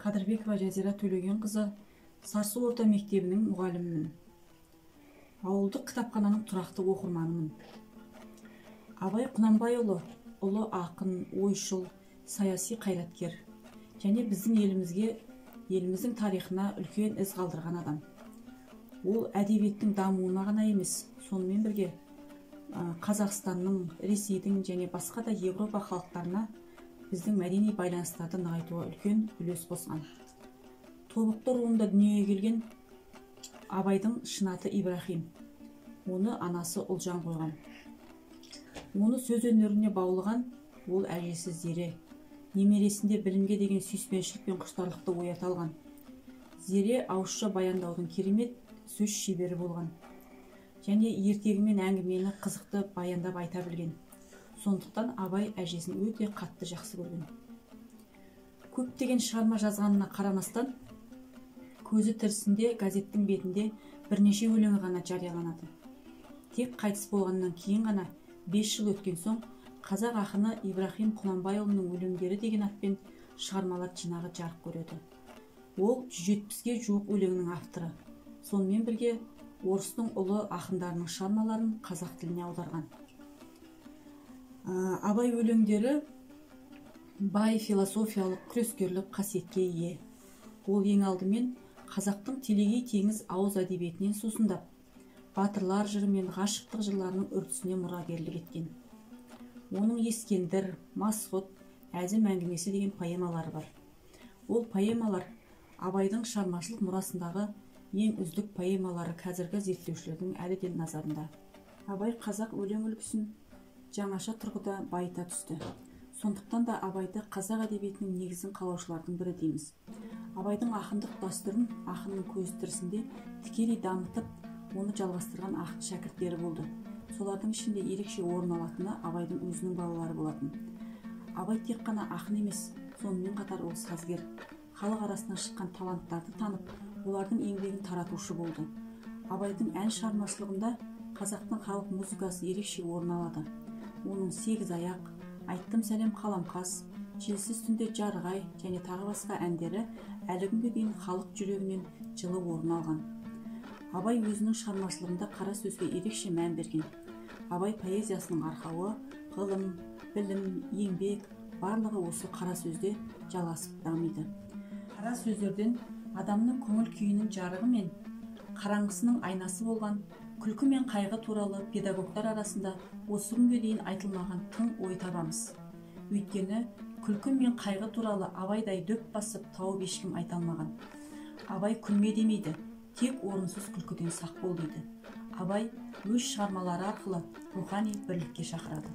Қадырбекова Жазира Төлегенқызы Сарысу орта мектебінің мұғалімімін. Ауылдық кітапхананың тұрақты оқырманымын. Абай Құнанбайұлы ұлы ақын, ойшыл, саяси қайраткер және біздің еліміздің тарихына үлкен із қалдырған адам. Ол әдебиеттің дамуына ғана емес, сонымен бірге Қазақстанның, Ресейдің және басқа да Европа халықтарына біздің мәдени байланыстарды нығайтуға үлкен үлес қосқан. Тобықты руында дүниеге келген Абайдың шын аты Ибрахим. Оны анасы Ұлжан қойған. Оны сөз өнеріне баулыған ол әжесі Зере. Немересінде білімге деген сүйіспеншілік пен құштарлықты оята алған. Зере ауызша баяндаудың керемет сөз шебері болған. Және ертегімен әңгімені қызықты баяндап айта білген. Сондықтан Абай әжесін өте қатты жақсы көрген. Көптеген шығарма жазғанына қарамастан, көзі тірісінде газеттің бетінде бірнеше өлеңі ғана жарияланады. Тек қайтыс болғаннан кейін ғана 5 жыл өткен соң қазақ ақыны Ибрахим Құнанбайұлының өлеңдері деген атпен шығармалар жинағы жарық көреді. Ол 170-ге жуық өлеңнің авторы. Сонымен бірге орыстың ұлы ақындарының шығармаларын қазақ тіліне аударған. Абай өлеңдері бай философиялық, күрескерлік қасиетке ие. Ол ең алдымен қазақтың телегей теңіз ауыз әдебиетінен сусындап, батырлар жыры мен ғашықтық жырларының үрдісіне мұрагерлік еткен. Оның Ескендір, Масғұт, Әзім әңгімесі деген поэмалары бар. Ол поэмалар Абайдың шығармашылық мұрасындағы ең үздік поэмалары қазіргі зерттеушілердің әлі де назарында. Абай қазақ өлең үлгісін жаңаша тұрғыда байыта түсті. Сондықтан да Абайды қазақ әдебиетінің негізін қалаушылардың бірі дейміз. Абайдың ақындық дәстүрін ақынның көз тірісінде тікелей дамытып, оны жалғастырған ақын шәкірттері болды. Солардың ішінде ерекше орын алатыны Абайдың өзінің балалары болатын. Абай тек қана ақын емес, сонымен қатар ол сазгер. Халық арасынан шыққан таланттарды танып, олардың еңбегін таратушы болды. Абайдың ән шығармашылығында қазақтың халық музыкасы ерекше орын алады. Оның 8 аяқ, айттым сәлем қаламқас, желсіз түнде жарғай және тағы басқа әндері әлі күнге дейін халық жүрегінен жылы орын алған. Абай өзінің шығармашылығында қара сөзге ерекше мән берген. Абай поэзиясының арқауы, ғылым, білім, еңбек барлығы осы қара сөзде жалғасып дамиды. Қара сөздерден адамның көңіл күйінің жарығы мен қараңғысының айнасы болған күлкі мен қайғы туралы педагогтар арасында осы күнге дейін айтылмаған тың ой табамыз. Өйткені күлкі мен қайғы туралы Абайдай дөп басып тауып ешкім айта алмаған. Абай күлме демейді, тек орынсыз күлкіден сақ бол дейді. Абай өз шығармалары арқылы рухани бірлікке шақырады.